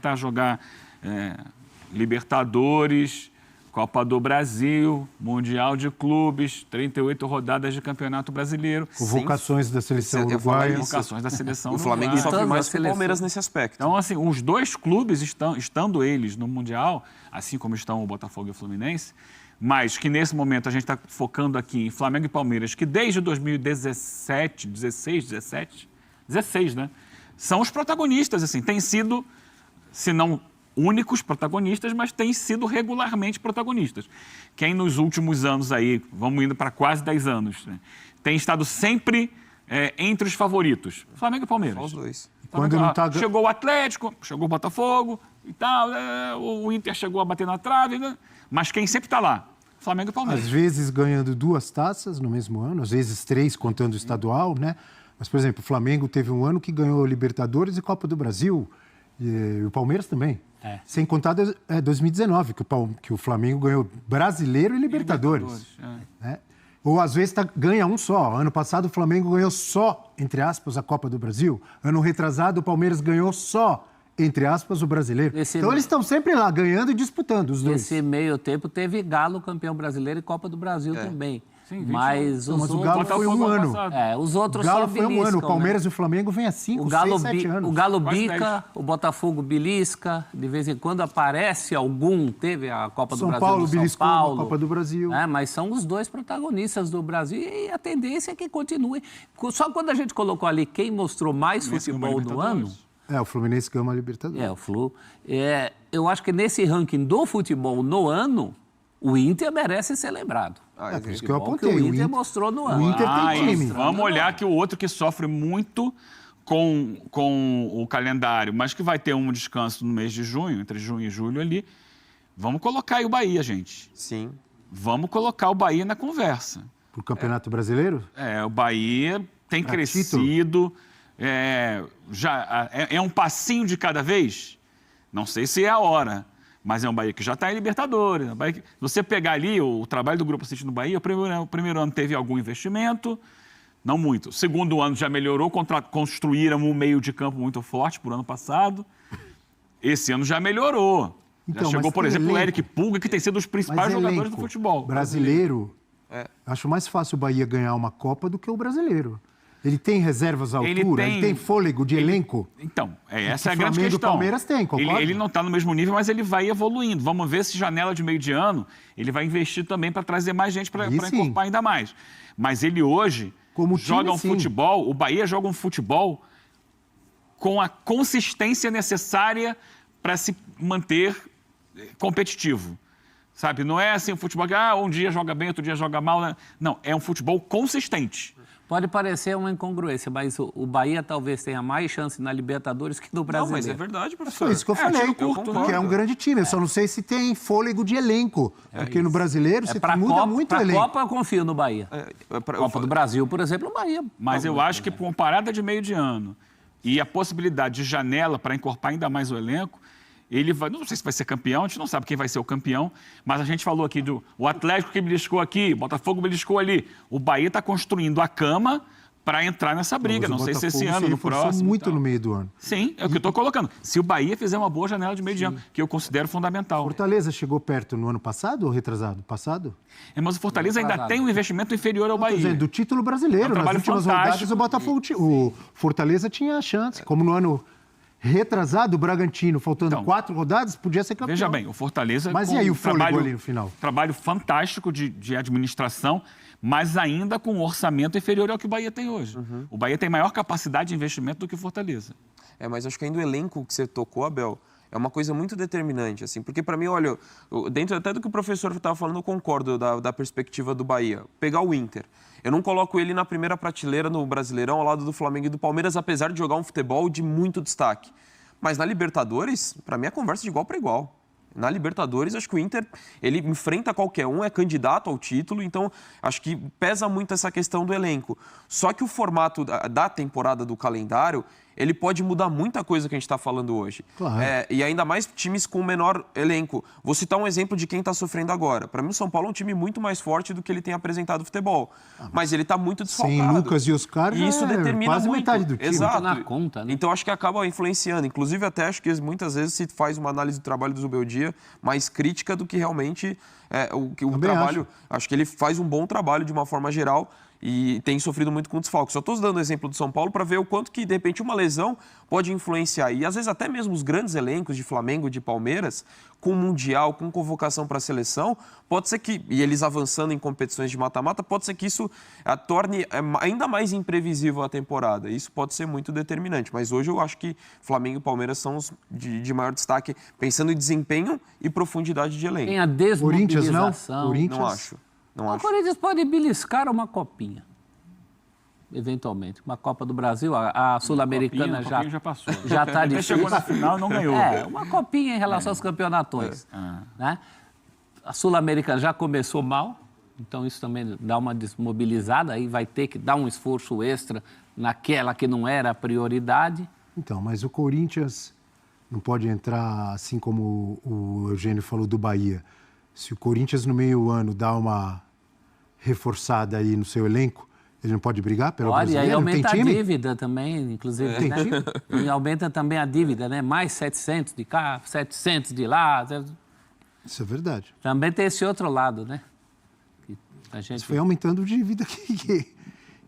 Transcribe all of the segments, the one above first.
tentar jogar Libertadores, Copa do Brasil, Mundial de Clubes, 38 rodadas de Campeonato Brasileiro. Convocações da seleção uruguaia. Convocações da seleção O Flamengo sofre mais que o Palmeiras nesse aspecto. Então, assim, os dois clubes, estando eles no Mundial, assim como estão o Botafogo e o Fluminense, mas que nesse momento a gente está focando aqui em Flamengo e Palmeiras, que desde 2017, 16, né? São os protagonistas, assim, têm sido, se não únicos protagonistas, mas têm sido regularmente protagonistas. Quem nos últimos anos aí, vamos indo para quase 10 anos, né, tem estado sempre entre os favoritos, Flamengo e Palmeiras. Só os dois. Quando não tá... Chegou o Atlético, chegou o Botafogo e tal, o Inter chegou a bater na trave, né? Mas quem sempre está lá? Flamengo e Palmeiras. Às vezes ganhando 2 taças no mesmo ano, às vezes 3 contando o estadual, né? Mas, por exemplo, o Flamengo teve um ano que ganhou Libertadores e Copa do Brasil, e o Palmeiras também. Sem contar 2019, que o Flamengo ganhou Brasileiro e Libertadores. Né? Ou às vezes ganha um só. Ano passado o Flamengo ganhou só, entre aspas, a Copa do Brasil. Ano retrasado o Palmeiras ganhou só, entre aspas, o Brasileiro. Então eles estão sempre lá, ganhando e disputando os dois. Nesse meio tempo teve Galo campeão brasileiro e Copa do Brasil também. Sim, mas o Galo foi um ano. Os outros o Galo só foi um ano. O Palmeiras e o Flamengo vêm há 5, 6, 7 anos. O Galo bica, o Botafogo belisca. De vez em quando aparece algum. Teve a Copa do Brasil Paulo do São beliscou Paulo. a Copa do Brasil. Mas são os dois protagonistas do Brasil e a tendência é que continue. Só quando a gente colocou ali quem mostrou mais futebol no ano... o Fluminense ganhou uma Libertadores. O Flu. Eu acho que nesse ranking do futebol no ano, o Inter merece ser lembrado. Por isso que eu apontei. O Inter mostrou no ano. O Inter tem time. Vamos olhar que o outro que sofre muito com o calendário, mas que vai ter um descanso no mês de junho, entre junho e julho ali. Vamos colocar aí o Bahia, gente. Sim. Vamos colocar o Bahia na conversa. Para o Campeonato Brasileiro? O Bahia tem crescido. É um passinho de cada vez. Não sei se é a hora. Mas é um Bahia que já está em Libertadores. Você pegar ali o trabalho do Grupo City no Bahia, o primeiro ano teve algum investimento, não muito. O segundo ano já melhorou, construíram um meio de campo muito forte por ano passado. Esse ano já melhorou. Então, já chegou, por exemplo, o Eric Pulga, que tem sido um dos principais jogadores do futebol brasileiro. Acho mais fácil o Bahia ganhar uma Copa do que o brasileiro. Ele tem reservas à altura? Ele tem fôlego de elenco? Então, essa é a grande questão. O Flamengo e o Palmeiras tem, concorda? Ele não está no mesmo nível, mas ele vai evoluindo. Vamos ver se janela de meio de ano ele vai investir também para trazer mais gente para encorpar ainda mais. Mas ele hoje joga um futebol, o Bahia joga um futebol com a consistência necessária para se manter competitivo. Sabe? Não é assim um futebol que um dia joga bem, outro dia joga mal. Né? Não, é um futebol consistente. Pode parecer uma incongruência, mas o Bahia talvez tenha mais chance na Libertadores que no Brasileiro. Não, mas é verdade, professor. É isso que eu falei, que é um grande time. Eu só não sei se tem fôlego de elenco. Porque no Brasileiro você muda muito o elenco. Para a Copa eu confio no Bahia. Copa do Brasil, por exemplo, o Bahia. Mas eu acho que com parada de meio de ano e a possibilidade de janela para encorpar ainda mais o elenco, ele vai, não sei se vai ser campeão, a gente não sabe quem vai ser o campeão, mas a gente falou aqui do Atlético que beliscou aqui, Botafogo beliscou ali. O Bahia está construindo a cama para entrar nessa briga. Não sei se esse ano, no próximo. Muito no meio do ano. Sim, é o que eu estou colocando. Se o Bahia fizer uma boa janela de meio de ano, que eu considero fundamental. Fortaleza chegou perto no ano passado ou retrasado? Passado? Mas o Fortaleza ainda tem um investimento inferior ao Bahia. Dizendo, do título brasileiro. Nas últimas rodadas, o Fortaleza tinha a chance, como no ano retrasado, o Bragantino, faltando 4 rodadas, podia ser campeão. Veja bem, o Fortaleza... Mas e aí o fôlego ali no final? Trabalho fantástico de administração, mas ainda com um orçamento inferior ao que o Bahia tem hoje. O Bahia tem maior capacidade de investimento do que o Fortaleza. Mas acho que ainda o elenco que você tocou, Abel, é uma coisa muito determinante, assim, porque para mim, olha, dentro até do que o professor estava falando, eu concordo da perspectiva do Bahia. Pegar o Inter. Eu não coloco ele na primeira prateleira no Brasileirão, ao lado do Flamengo e do Palmeiras, apesar de jogar um futebol de muito destaque. Mas na Libertadores, para mim, é conversa de igual para igual. Na Libertadores, acho que o Inter, ele enfrenta qualquer um, é candidato ao título, então acho que pesa muito essa questão do elenco. Só que o formato da temporada do calendário, ele pode mudar muita coisa que a gente está falando hoje. Claro. E ainda mais times com menor elenco. Vou citar um exemplo de quem está sofrendo agora. Para mim, o São Paulo é um time muito mais forte do que ele tem apresentado no futebol. Mas ele está muito desfalcado. Sem Lucas e Oscar, e isso determina quase muito. metade do time. Exato. Na conta, né? Então, acho que acaba influenciando. Inclusive, até acho que muitas vezes se faz uma análise do trabalho do Zubeldia mais crítica do que realmente o trabalho. Acho que ele faz um bom trabalho de uma forma geral e tem sofrido muito com desfalque. Só estou dando o exemplo do São Paulo para ver o quanto que, de repente, uma lesão pode influenciar. E, às vezes, até mesmo os grandes elencos de Flamengo, de Palmeiras, com Mundial, com convocação para a seleção, pode ser que, e eles avançando em competições de mata-mata, pode ser que isso torne ainda mais imprevisível a temporada. Isso pode ser muito determinante. Mas hoje eu acho que Flamengo e Palmeiras são os de maior destaque, pensando em desempenho e profundidade de elenco. Tem a desmobilização. Corinthians não? Corinthians... Não acho. O Corinthians pode beliscar uma copinha, eventualmente. Uma Copa do Brasil, a Sul-Americana já passou. Já está difícil. Chegou na final e não ganhou. Uma copinha em relação aos campeonatões. Né? A Sul-Americana já começou mal, então isso também dá uma desmobilizada, aí vai ter que dar um esforço extra naquela que não era a prioridade. Então, mas o Corinthians não pode entrar, assim como o Eugênio falou do Bahia. Se o Corinthians no meio do ano dá uma reforçada aí no seu elenco, ele não pode brigar pelo brasileiro? Olha, aí aumenta a dívida também, inclusive. Tem né? time? E aumenta também a dívida, né? Mais 700 de cá, 700 de lá. Isso é verdade. Também tem esse outro lado, né? Que a gente... Isso foi aumentando a dívida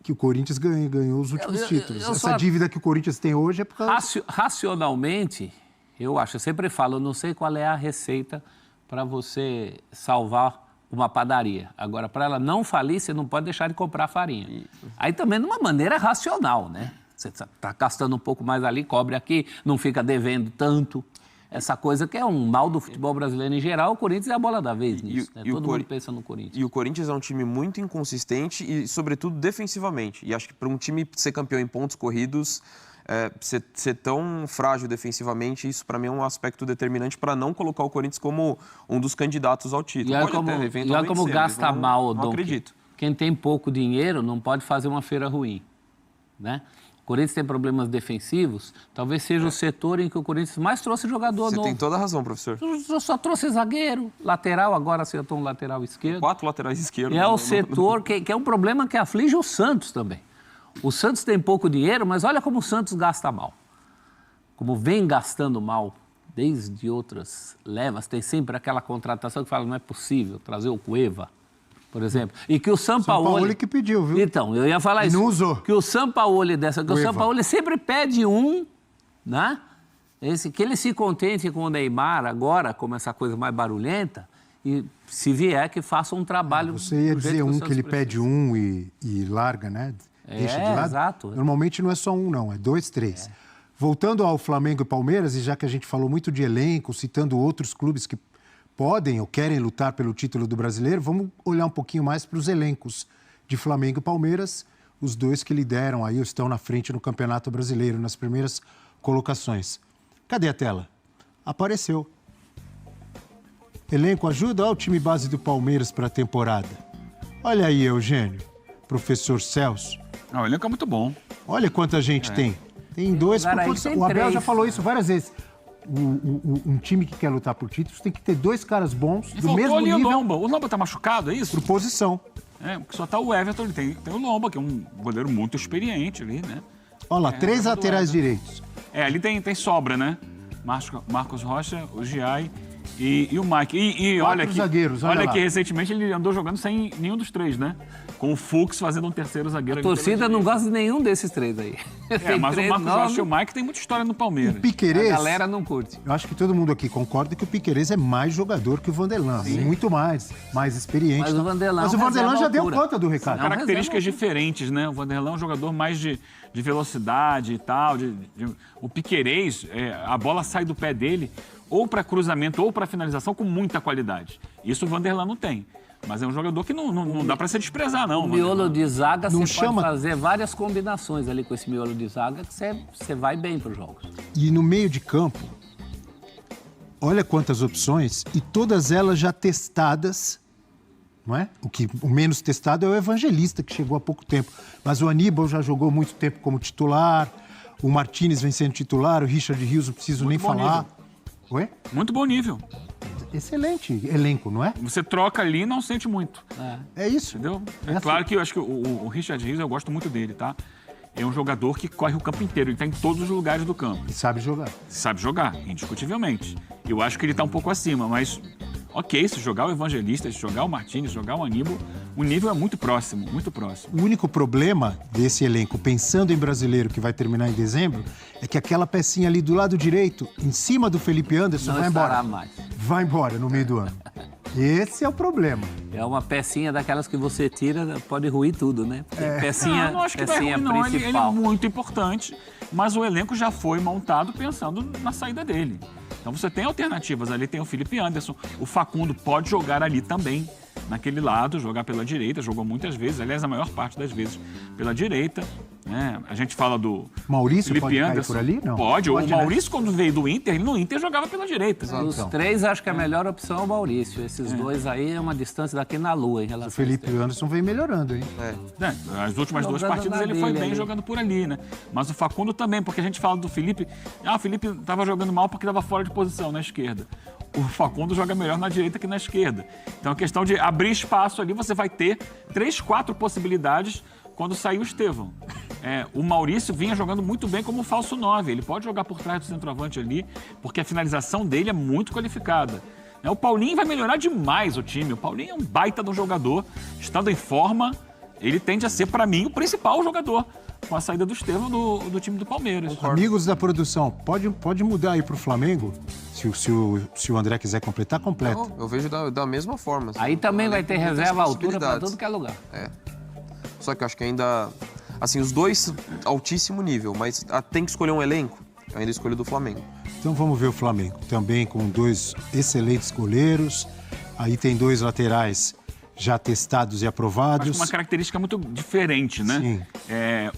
que o Corinthians ganhou os últimos títulos. Essa dívida que o Corinthians tem hoje é por causa... Racionalmente, eu sempre falo, eu não sei qual é a receita para você salvar uma padaria. Agora, para ela não falir, você não pode deixar de comprar farinha. Aí também de uma maneira racional, né? Você está gastando um pouco mais ali, cobre aqui, não fica devendo tanto. Essa coisa que é um mal do futebol brasileiro em geral, o Corinthians é a bola da vez nisso. Né? Todo mundo pensa no Corinthians. E o Corinthians é um time muito inconsistente e, sobretudo, defensivamente. E acho que para um time ser campeão em pontos corridos... ser tão frágil defensivamente, isso para mim é um aspecto determinante para não colocar o Corinthians como um dos candidatos ao título. E olha como gasta mal, Dom. Não acredito. Quem tem pouco dinheiro não pode fazer uma feira ruim, né? O Corinthians tem problemas defensivos, talvez seja o setor em que o Corinthians mais trouxe jogador novo. Você tem toda a razão, professor. Só trouxe zagueiro, lateral, agora acertou um lateral esquerdo. 4 laterais esquerdos. E é o setor que é um problema que aflige o Santos também. O Santos tem pouco dinheiro, mas olha como o Santos gasta mal. Como vem gastando mal desde outras levas, tem sempre aquela contratação que fala, não é possível trazer o Cueva, por exemplo. E que o Sampaoli que pediu, viu? Então, eu ia falar isso. Não usou. Que o Sampaoli o Sampaoli sempre pede né? Que ele se contente com o Neymar agora, como essa coisa mais barulhenta, e se vier que faça um trabalho... Você ia dizer que ele pede e larga, né? Deixa de lado. Exato. Normalmente não é só não, é 2, 3. Voltando ao Flamengo e Palmeiras, e já que a gente falou muito de elenco, citando outros clubes que podem ou querem lutar pelo título do brasileiro, vamos olhar um pouquinho mais para os elencos de Flamengo e Palmeiras, os dois que lideram aí, estão na frente no Campeonato Brasileiro, nas primeiras colocações. Cadê a tela? Apareceu. Elenco ajuda ao time base do Palmeiras para a temporada. Olha aí, Eugênio, professor Celso. O elenco é muito bom. Olha quanta gente tem. Tem 2 por posição. O Abel já falou isso várias vezes. Um time que quer lutar por títulos tem que ter 2 caras bons do mesmo nível. O Lomba tá machucado, é isso? Por posição. Porque só tá o Everton, ele tem o Lomba, que é um goleiro muito experiente ali, né? Olha lá, 3 laterais direitos. Ali tem sobra, né? Marcos Rocha, o Giai e o Mike. E olha zagueiros, olha que recentemente ele andou jogando sem nenhum dos 3, né? Com o Fux fazendo um terceiro zagueiro. A torcida não gosta de nenhum desses 3 aí. Mas o Marcos Rocha e o Mike tem muita história no Palmeiras. O Piquerez... A galera não curte. Eu acho que todo mundo aqui concorda que o Piquerez é mais jogador que o Vanderlan. Muito mais experiente. Mas o Vanderlan já deu conta do recado. São características diferentes, né? O Vanderlan é um jogador mais de velocidade e tal. O Piquerez, a bola sai do pé dele ou para cruzamento ou para finalização com muita qualidade. Isso o Vanderlan não tem. Mas é um jogador que não dá para se desprezar, não. O miolo de zaga, você pode fazer várias combinações ali com esse miolo de zaga que você vai bem para os jogos. E no meio de campo, olha quantas opções e todas elas já testadas, não é? O menos testado é o Evangelista, que chegou há pouco tempo. Mas o Aníbal já jogou muito tempo como titular. o Martínez vem sendo titular, o Richard Rios, não preciso nem falar. Nível. Oi? Muito bom nível. Excelente elenco, não é? Você troca ali e não sente muito. É isso. Entendeu? É claro que eu acho que o Richard Rios, eu gosto muito dele, tá? É um jogador que corre o campo inteiro, ele está em todos os lugares do campo. E sabe jogar. Sabe jogar, indiscutivelmente. Eu acho que ele está um pouco acima, mas ok, se jogar o Evangelista, se jogar o Martínez, se jogar o Aníbal, o nível é muito próximo, muito próximo. O único problema desse elenco, pensando em brasileiro que vai terminar em dezembro, é que aquela pecinha ali do lado direito, em cima do Felipe Anderson, não vai embora. Mais. Vai embora no meio do ano. Esse é o problema. É uma pecinha daquelas que você tira, pode ruir tudo, né? Pecinha, não acho que pecinha vai ruir, principal. Ele é muito importante, mas o elenco já foi montado pensando na saída dele. Então você tem alternativas ali, tem o Felipe Anderson, o Facundo pode jogar ali também, naquele lado, jogar pela direita, jogou muitas vezes, aliás, a maior parte das vezes pela direita. Né? A gente fala do Maurício Felipe pode Anderson. cair por ali? Não. Pode. O Né? Maurício, quando veio do Inter, no Inter jogava pela direita. Dos três, acho que a melhor opção é o Maurício. Esses dois aí é uma distância daqui na lua em relação O Felipe Anderson vem melhorando, hein? As últimas duas Jogando partidas na ele foi dele bem ali. jogando por ali, né? Mas o Facundo também, porque a gente fala do Felipe. O Felipe estava jogando mal porque estava fora de posição na esquerda. O Facundo joga melhor na direita que na esquerda. Então a questão de abrir espaço ali, você vai ter 3, 4 possibilidades quando sair o Estevão. O Maurício vinha jogando muito bem como falso 9. Ele pode jogar por trás do centroavante ali, porque a finalização dele é muito qualificada. O Paulinho vai melhorar demais o time. O Paulinho é um baita de um jogador. Estando em forma, ele tende a ser, para mim, o principal jogador com a saída do Estevão do time do Palmeiras. Amigos da produção, pode mudar aí pro Flamengo? Se o André quiser completar, completa. Não, eu vejo da mesma forma. Assim, Aí também vai ter reserva à altura para tudo que é lugar. Só que eu acho que ainda... Assim, os dois, altíssimo nível, mas tem que escolher um elenco. Eu ainda escolho do Flamengo. Então vamos ver o Flamengo. Também com 2 excelentes goleiros. Aí tem 2 laterais já testados e aprovados. Mas com uma característica muito diferente, né? Sim.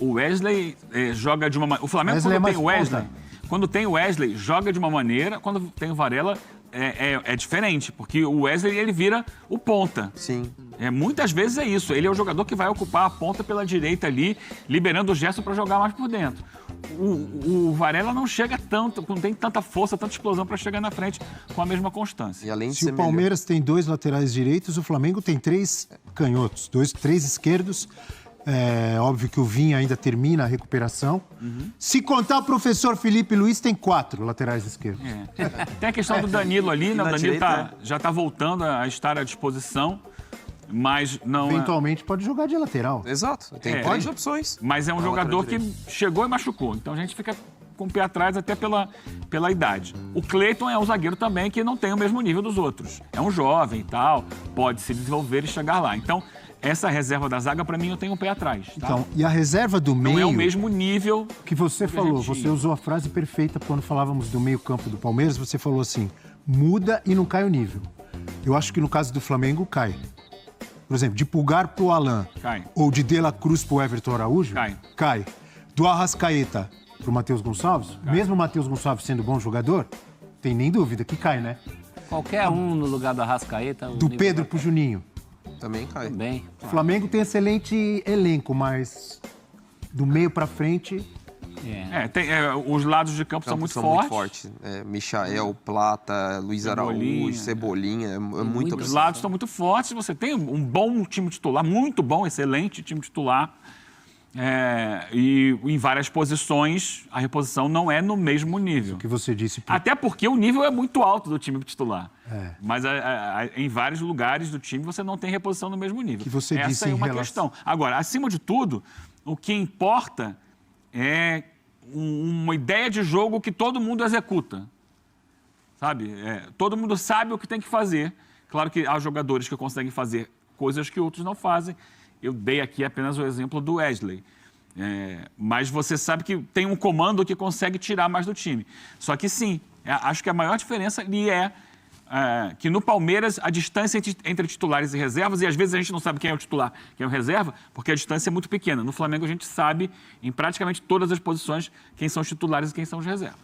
O Wesley joga de uma maneira... O Flamengo, Wesley quando é tem o mais Wesley... ponta. Quando tem o Wesley, joga de uma maneira. Quando tem o Varela, é diferente. Porque o Wesley, ele vira o ponta. Sim. Muitas vezes é isso. Ele é o jogador que vai ocupar a ponta pela direita ali, liberando o Gerson para jogar mais por dentro. O Varela não chega tanto, não tem tanta força, tanta explosão para chegar na frente com a mesma constância. E além de Se ser o Palmeiras tem 2 laterais direitos, o Flamengo tem 3 canhotos, 3 esquerdos. É óbvio que o Vinha ainda termina a recuperação. Se contar o professor Felipe Luiz, tem 4 laterais esquerdos. Tem a questão do Danilo ali, né? O na Danilo direita, já está voltando a estar à disposição, mas não... Eventualmente pode jogar de lateral. Exato. Tem 3 opções. Mas é um jogador que chegou e machucou. Então a gente fica com o pé atrás até pela idade. O Cleiton é um zagueiro também que não tem o mesmo nível dos outros. É um jovem e tal, pode se desenvolver e chegar lá. Então, essa reserva da zaga, para mim, eu tenho um pé atrás. Tá? Então, e a reserva do meio... Não é o mesmo nível que você falou. Você usou a frase perfeita quando falávamos do meio-campo do Palmeiras. Você falou assim, muda e não cai o nível. Eu acho que no caso do Flamengo, cai. Por exemplo, de Pulgar pro Alan. Cai. Ou de De La Cruz pro Everton Araújo. Cai. Do Arrascaeta pro Matheus Gonçalves. Mesmo o Matheus Gonçalves sendo bom jogador, tem nem dúvida que cai, né? Qualquer um no lugar do Arrascaeta... Do Pedro pro Juninho. Também cai. Também. O Flamengo tem excelente elenco, mas do meio pra frente... os lados de campo são muito fortes. Michael, Plata, Luiz Araújo, Cebolinha, muito Os lados estão muito fortes. Você tem um bom time titular, muito bom, excelente time titular. E em várias posições, a reposição não é no mesmo nível. O que você disse... Até porque o nível é muito alto do time titular. Mas em vários lugares do time você não tem reposição no mesmo nível. Que você Essa disse é uma questão. Agora, acima de tudo, o que importa é uma ideia de jogo que todo mundo executa. Sabe? Todo mundo sabe o que tem que fazer. Claro que há jogadores que conseguem fazer coisas que outros não fazem. Eu dei aqui apenas o exemplo do Wesley. Mas você sabe que tem um comando que consegue tirar mais do time. Só que sim, acho que a maior diferença ali é que no Palmeiras a distância entre titulares e reservas, e às vezes a gente não sabe quem é o titular, quem é o reserva, porque a distância é muito pequena. No Flamengo a gente sabe, em praticamente todas as posições, quem são os titulares e quem são os reservas.